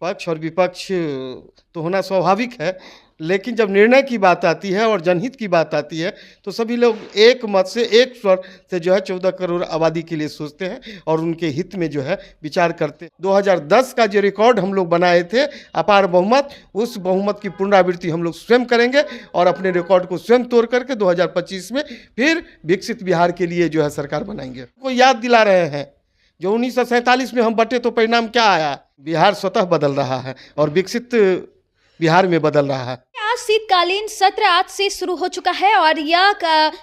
पक्ष और विपक्ष तो होना स्वाभाविक है, लेकिन जब निर्णय की बात आती है और जनहित की बात आती है तो सभी लोग एक मत से एक स्वर से जो है 14 करोड़ आबादी के लिए सोचते हैं और उनके हित में जो है विचार करते हैं। 2010 का जो रिकॉर्ड हम लोग बनाए थे अपार बहुमत, उस बहुमत की पुनरावृत्ति हम लोग स्वयं करेंगे और अपने रिकॉर्ड को स्वयं तोड़ करके 2025 में फिर विकसित बिहार के लिए जो है सरकार बनाएंगे। को याद दिला रहे हैं जो 1947 में हम बटे तो परिणाम क्या आया, बिहार स्वतः बदल रहा है और विकसित बिहार में बदल रहा है। आज शीतकालीन सत्र आज से शुरू हो चुका है और यह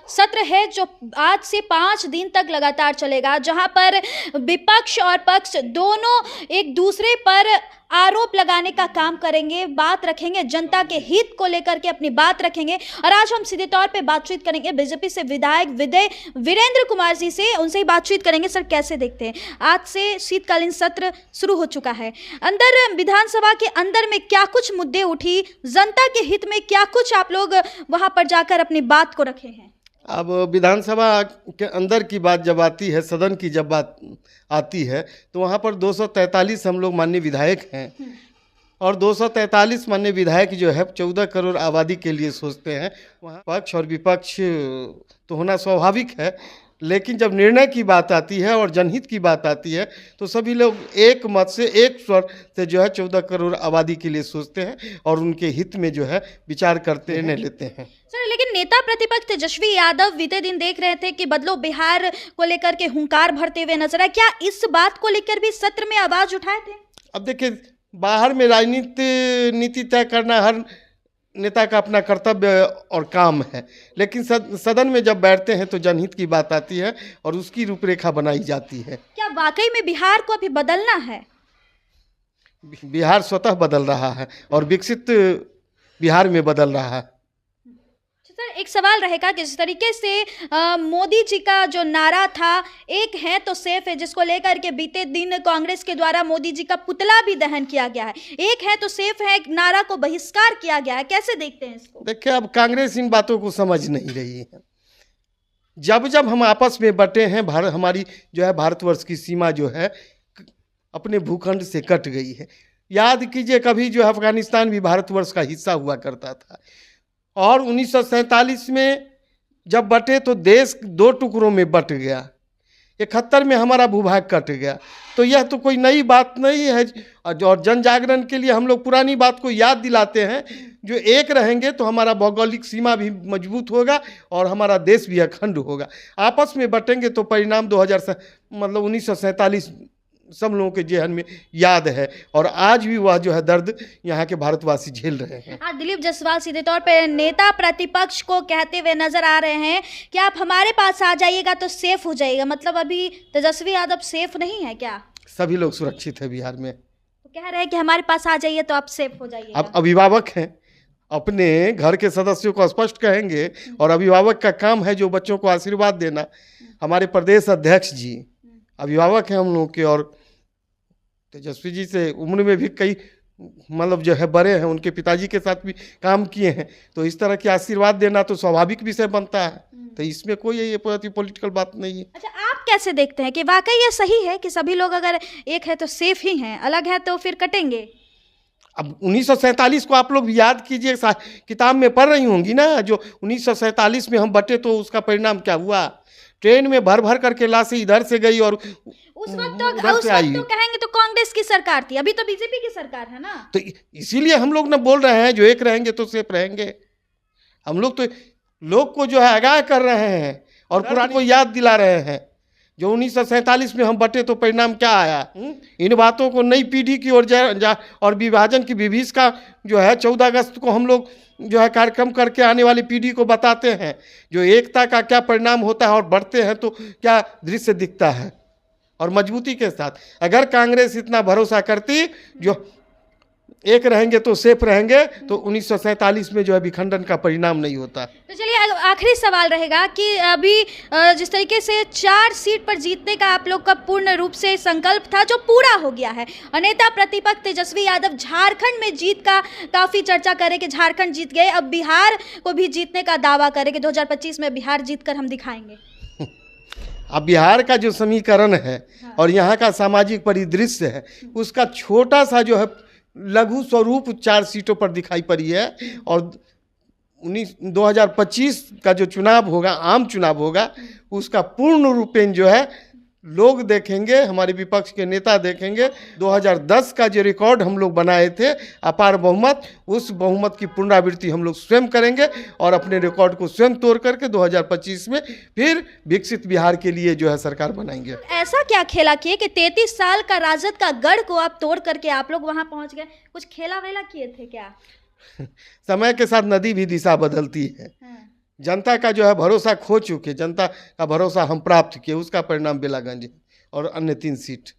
सत्र है जो आज से 5 दिन तक लगातार चलेगा, जहां पर विपक्ष और पक्ष दोनों एक दूसरे पर आरोप लगाने का काम करेंगे, बात रखेंगे, जनता के हित को लेकर के अपनी बात रखेंगे। और आज हम सीधे तौर पे बातचीत करेंगे बीजेपी से विधायक वीरेंद्र कुमार जी से, उनसे ही बातचीत करेंगे। सर, कैसे देखते हैं आज से शीतकालीन सत्र शुरू हो चुका है, अंदर विधानसभा के अंदर में क्या कुछ मुद्दे उठी, जनता के हित में क्या कुछ आप लोग वहां पर जाकर अपनी बात को रखे हैं? अब विधानसभा के अंदर की बात जब आती है, सदन की जब बात आती है तो वहाँ पर 243 हम लोग माननीय विधायक हैं और 243 माननीय विधायक जो है 14 करोड़ आबादी के लिए सोचते हैं। वहाँ पक्ष और विपक्ष तो होना स्वाभाविक है, लेकिन जब निर्णय की बात आती है और जनहित की बात आती है तो सभी लोग एक मत से एक स्वर से जो है 14 करोड़ आबादी के लिए सोचते हैं और उनके हित में जो है विचार करते निर्णय लेते हैं। सर, लेकिन नेता प्रतिपक्ष तेजस्वी यादव बीते दिन देख रहे थे कि बदलो बिहार को लेकर के हुंकार भरते हुए नजर आए, क्या इस बात को लेकर भी सत्र में आवाज उठाए थे? अब देखिए, बाहर में राजनीति नीति तय करना हर नेता का अपना कर्तव्य और काम है, लेकिन सदन में जब बैठते हैं तो जनहित की बात आती है और उसकी रूपरेखा बनाई जाती है। क्या वाकई में बिहार को अभी बदलना है? बिहार स्वतः बदल रहा है और विकसित बिहार में बदल रहा है। सर, एक सवाल रहेगा कि जिस तरीके से मोदी जी का जो नारा था, एक है तो सेफ है, जिसको लेकर के बीते दिन कांग्रेस के द्वारा मोदी जी का पुतला भी दहन किया गया है, एक है तो सेफ है नारा को बहिष्कार किया गया है, कैसे देखते हैं इसको? देखिए, अब कांग्रेस इन बातों को समझ नहीं रही है। जब जब हम आपस में बटे हैं, हमारी जो है भारतवर्ष की सीमा जो है अपने भूखंड से कट गई है। याद कीजिए, कभी जो है अफगानिस्तान भी भारतवर्ष का हिस्सा हुआ करता था और 1947 में जब बटे तो देश 2 टुकड़ों में बट गया, 71 में हमारा भूभाग कट गया। तो यह तो कोई नई बात नहीं है और जन जागरण के लिए हम लोग पुरानी बात को याद दिलाते हैं। जो एक रहेंगे तो हमारा भौगोलिक सीमा भी मजबूत होगा और हमारा देश भी अखंड होगा। आपस में बटेंगे तो परिणाम 1947 सब लोगों के जेहन में याद है और आज भी वह जो है दर्द यहाँ के भारतवासी झेल रहे हैं। आज दिलीप जायसवाल सीधे तौर पे नेता प्रतिपक्ष को कहते हुए नजर आ रहे हैं कि आप हमारे पास आ जाइएगा तो सेफ हो जाएगा, मतलब अभी तेजस्वी यादव सेफ नहीं है क्या? सभी लोग सुरक्षित है बिहार में, तो कह रहे हैं कि हमारे पास आ जाइए तो आप सेफ हो जाइए। अब अभिभावक हैं, अपने घर के सदस्यों को स्पष्ट कहेंगे और अभिभावक का काम है जो बच्चों को आशीर्वाद देना। हमारे प्रदेश अध्यक्ष जी अभिभावक हैं हम लोग के और तेजस्वी जी से उम्र में भी कई मतलब जो है बड़े हैं, उनके पिताजी के साथ भी काम किए हैं, तो इस तरह के आशीर्वाद देना तो स्वाभाविक विषय बनता है। तो इसमें कोई ये पॉलिटिकल बात नहीं है। अच्छा, आप कैसे देखते हैं कि वाकई ये सही है कि सभी लोग अगर एक है तो सेफ ही हैं, अलग है तो फिर कटेंगे? अब 1947 को आप लोग याद कीजिए, किताब में पढ़ रही होंगी ना, जो 1947 में हम बटे तो उसका परिणाम क्या हुआ। ट्रेन में भर भर करके लाशें इधर से गई और उस वक्त तो कहेंगे तो कांग्रेस की सरकार थी, अभी तो बीजेपी की सरकार है ना। तो इसीलिए हम लोग ना बोल रहे हैं जो एक रहेंगे तो सेफ रहेंगे। हम लोग तो लोग को जो है आगाह कर रहे हैं और पुराने को याद दिला रहे हैं जो 1947 में हम बटे तो परिणाम क्या आया। इन बातों को नई पीढ़ी की ओर और विभाजन की विभीषिका जो है 14 अगस्त को हम लोग जो है कार्यक्रम करके आने वाली पीढ़ी को बताते हैं जो एकता का क्या परिणाम होता है और बढ़ते हैं तो क्या दृश्य दिखता है। और मजबूती के साथ अगर कांग्रेस इतना भरोसा करती जो एक रहेंगे तो सेफ रहेंगे तो 1947 में जो है विखंडन का परिणाम नहीं होता। तो चलिए आखिरी सवाल रहेगा कि अभी जिस तरीके से 4 सीट पर जीतने का आप लोग का पूर्ण रूप से संकल्प था जो पूरा हो गया है, नेता प्रतिपक्ष तेजस्वी यादव झारखंड में जीत का काफ़ी चर्चा करे कि झारखंड जीत गए, अब बिहार को भी जीतने का दावा करे कि 2025 में बिहार जीत कर हम दिखाएंगे। अब बिहार का जो समीकरण है और यहाँ का सामाजिक परिदृश्य है उसका छोटा सा जो है लघु स्वरूप 4 सीटों पर दिखाई पड़ी है। और 2025 का जो चुनाव होगा, आम चुनाव होगा, उसका पूर्ण रूपेण जो है लोग देखेंगे, हमारे विपक्ष के नेता देखेंगे। 2010 का जो रिकॉर्ड हम लोग बनाए थे अपार बहुमत, उस बहुमत की पुनरावृत्ति हम लोग स्वयं करेंगे और अपने रिकॉर्ड को स्वयं तोड़ करके 2025 में फिर विकसित बिहार के लिए जो है सरकार बनाएंगे। ऐसा क्या खेला किए कि 33 साल का राजद का गढ़ को आप तोड़ करके आप लोग वहां पहुंच गए? कुछ खेला वेला किए थे क्या? समय के साथ नदी भी दिशा बदलती है। जनता का जो है भरोसा खो चुके, जनता का भरोसा हम प्राप्त किए, उसका परिणाम बेलागंज और अन्य 3 सीट।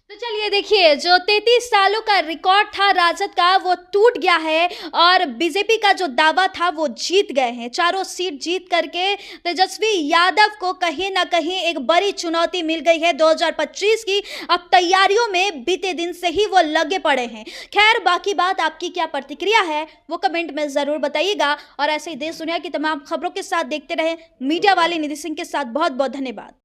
तो चलिए देखिए, जो 33 सालों का रिकॉर्ड था राजद का वो टूट गया है और बीजेपी का जो दावा था वो जीत गए हैं। 4 सीट जीत करके तेजस्वी यादव को कहीं ना कहीं एक बड़ी चुनौती मिल गई है 2025 की। अब तैयारियों में बीते दिन से ही वो लगे पड़े हैं। खैर, बाकी बात आपकी क्या प्रतिक्रिया है वो कमेंट में ज़रूर बताइएगा और ऐसे ही देश दुनिया की तमाम खबरों के साथ देखते रहे मीडिया वाले निधि सिंह के साथ। बहुत बहुत धन्यवाद।